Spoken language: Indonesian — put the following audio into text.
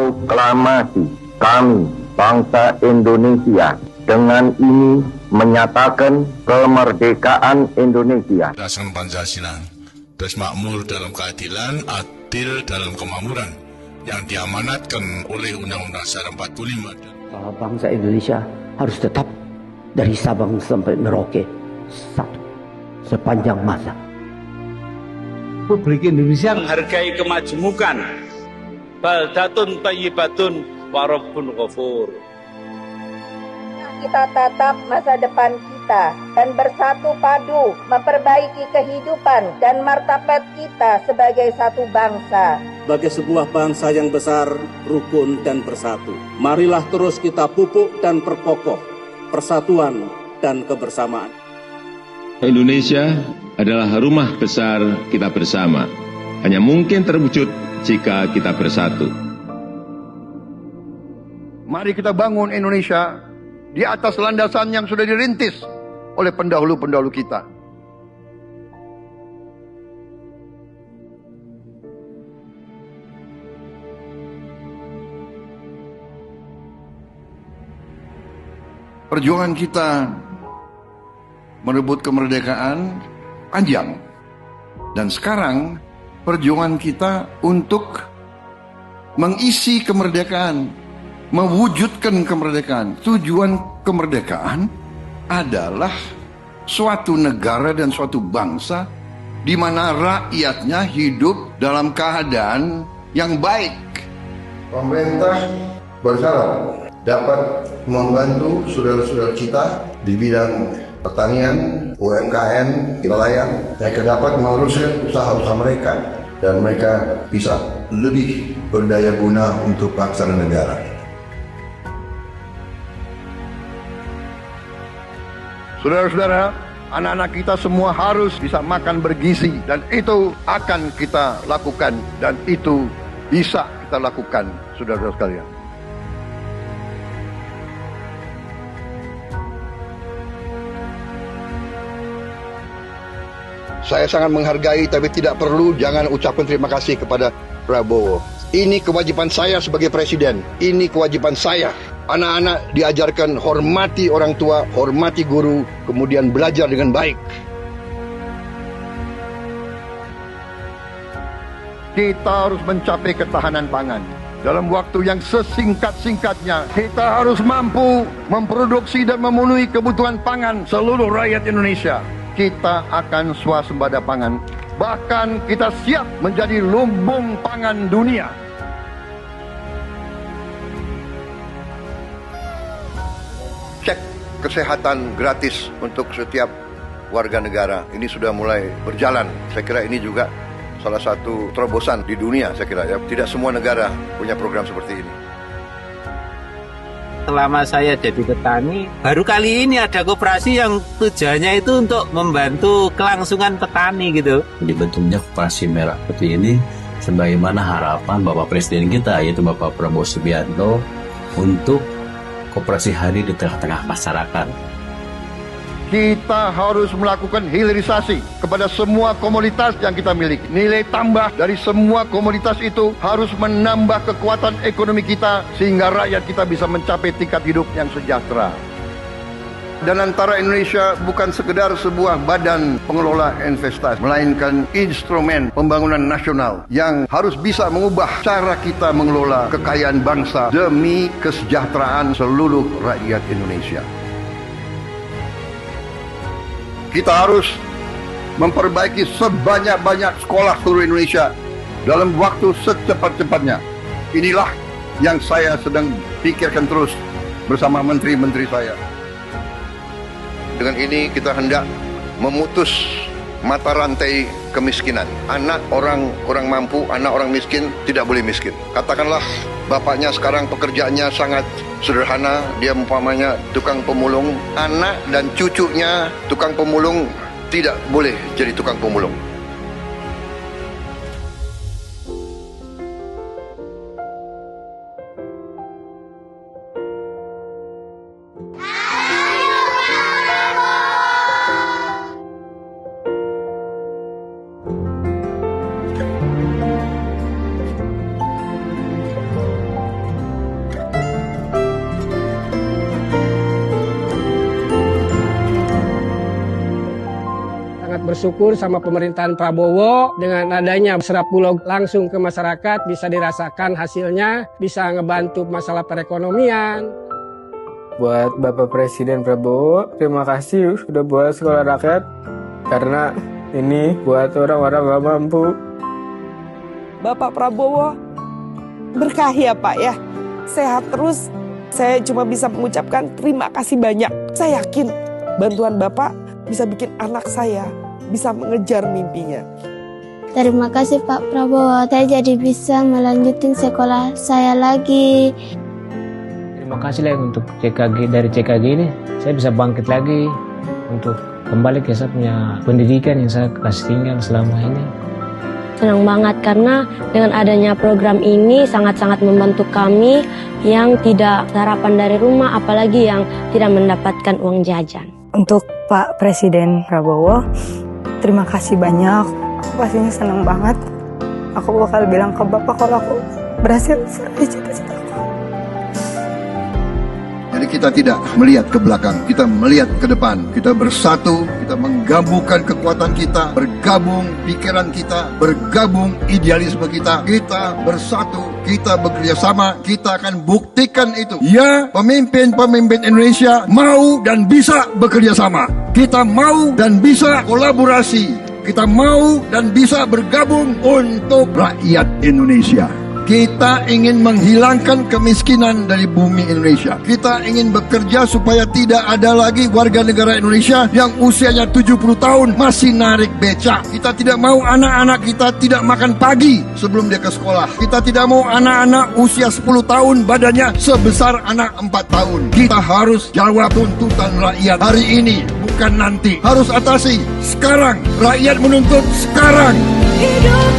Proklamasi kami, bangsa Indonesia, dengan ini menyatakan kemerdekaan Indonesia. Berdasarkan Pancasila, bermakmur dalam keadilan, adil dalam kemakmuran, yang diamanatkan oleh Undang-Undang Dasar 45. Bahwa bangsa Indonesia harus tetap dari Sabang sampai Merauke satu sepanjang masa. Republik Indonesia menghargai kemajemukan, baldatun thayyibatun wa rabbun ghafur. Kita tatap masa depan kita dan bersatu padu memperbaiki kehidupan dan martabat kita sebagai satu bangsa. Sebagai sebuah bangsa yang besar, rukun dan bersatu. Marilah terus kita pupuk dan perkokoh persatuan dan kebersamaan. Indonesia adalah rumah besar kita bersama. Hanya mungkin terwujud jika kita bersatu. Mari kita bangun Indonesia di atas landasan yang sudah dirintis oleh pendahulu-pendahulu kita. Perjuangan kita merebut kemerdekaan panjang. Dan sekarang perjuangan kita untuk mengisi kemerdekaan, mewujudkan kemerdekaan. Tujuan kemerdekaan adalah suatu negara dan suatu bangsa di mana rakyatnya hidup dalam keadaan yang baik. Pemerintah berharap dapat membantu saudara-saudara kita di bidang pertanian, UMKM, nelayan, mereka dapat meneruskan usaha-usaha mereka dan mereka bisa lebih berdaya guna untuk bangsa dan negara. Saudara-saudara, anak-anak kita semua harus bisa makan bergizi dan itu akan kita lakukan dan itu bisa kita lakukan, saudara-saudara sekalian. Saya sangat menghargai tapi tidak perlu jangan ucapkan terima kasih kepada Prabowo. Ini kewajiban saya sebagai presiden. Ini kewajiban saya. Anak-anak diajarkan hormati orang tua, hormati guru, kemudian belajar dengan baik. Kita harus mencapai ketahanan pangan. Dalam waktu yang sesingkat-singkatnya, kita harus mampu memproduksi dan memenuhi kebutuhan pangan seluruh rakyat Indonesia. Kita akan swasembada pangan. Bahkan kita siap menjadi lumbung pangan dunia. Cek kesehatan gratis untuk setiap warga negara. Ini sudah mulai berjalan. Saya kira ini juga salah satu terobosan di dunia, saya kira ya. Tidak semua negara punya program seperti ini. Selama saya jadi petani, baru kali ini ada koperasi yang tujuannya itu untuk membantu kelangsungan petani gitu. Dibentuknya koperasi merah putih ini sebagaimana harapan Bapak Presiden kita, yaitu Bapak Prabowo Subianto, untuk koperasi hari di tengah-tengah masyarakat. Kita harus melakukan hilirisasi kepada semua komoditas yang kita miliki. Nilai tambah dari semua komoditas itu harus menambah kekuatan ekonomi kita sehingga rakyat kita bisa mencapai tingkat hidup yang sejahtera. Dan antara Indonesia bukan sekedar sebuah badan pengelola investasi, melainkan instrumen pembangunan nasional yang harus bisa mengubah cara kita mengelola kekayaan bangsa demi kesejahteraan seluruh rakyat Indonesia. Kita harus memperbaiki sebanyak-banyak sekolah seluruh Indonesia dalam waktu secepat-cepatnya. Inilah yang saya sedang pikirkan terus bersama menteri-menteri saya. Dengan ini kita hendak memutus mata rantai kemiskinan. Anak orang kurang mampu, anak orang miskin tidak boleh miskin. Katakanlah bapaknya sekarang pekerjaannya sangat sederhana, dia umpamanya tukang pemulung, anak dan cucunya tukang pemulung tidak boleh jadi tukang pemulung. bersyukur sama pemerintahan Prabowo dengan adanya Serap Bulog langsung ke masyarakat, bisa dirasakan hasilnya, bisa ngebantu masalah perekonomian. Buat Bapak Presiden Prabowo, terima kasih sudah buat sekolah rakyat, karena ini buat orang-orang gak mampu. Bapak Prabowo, berkah ya Pak ya, sehat terus. Saya cuma bisa mengucapkan terima kasih banyak. Saya yakin bantuan Bapak bisa bikin anak saya bisa mengejar mimpinya. Terima kasih Pak Prabowo, saya jadi bisa melanjutin sekolah saya lagi. Terima kasih lah untuk CKG, dari CKG ini saya bisa bangkit lagi untuk kembali ke saya punya pendidikan yang saya kasih tinggal selama ini. Senang banget karena dengan adanya program ini sangat-sangat membantu kami yang tidak sarapan dari rumah, apalagi yang tidak mendapatkan uang jajan. Untuk Pak Presiden Prabowo, terima kasih banyak. Aku pastinya senang banget. Aku bakal bilang ke Bapak kalau aku berhasil meraih cita-cita. Jadi kita tidak melihat ke belakang, kita melihat ke depan. Kita bersatu, kita menggabungkan kekuatan kita, bergabung pikiran kita, bergabung idealisme kita. Kita bersatu, kita bekerja sama, kita akan buktikan itu. Ya, pemimpin-pemimpin Indonesia mau dan bisa bekerja sama. Kita mau dan bisa kolaborasi. Kita mau dan bisa bergabung untuk rakyat Indonesia. Kita ingin menghilangkan kemiskinan dari bumi Indonesia. Kita ingin bekerja supaya tidak ada lagi warga negara Indonesia yang usianya 70 tahun masih narik becak. Kita tidak mau anak-anak kita tidak makan pagi sebelum dia ke sekolah. Kita tidak mau anak-anak usia 10 tahun badannya sebesar anak 4 tahun. Kita harus jawab tuntutan rakyat hari ini, bukan nanti. Harus atasi sekarang. Rakyat menuntut sekarang. Hidup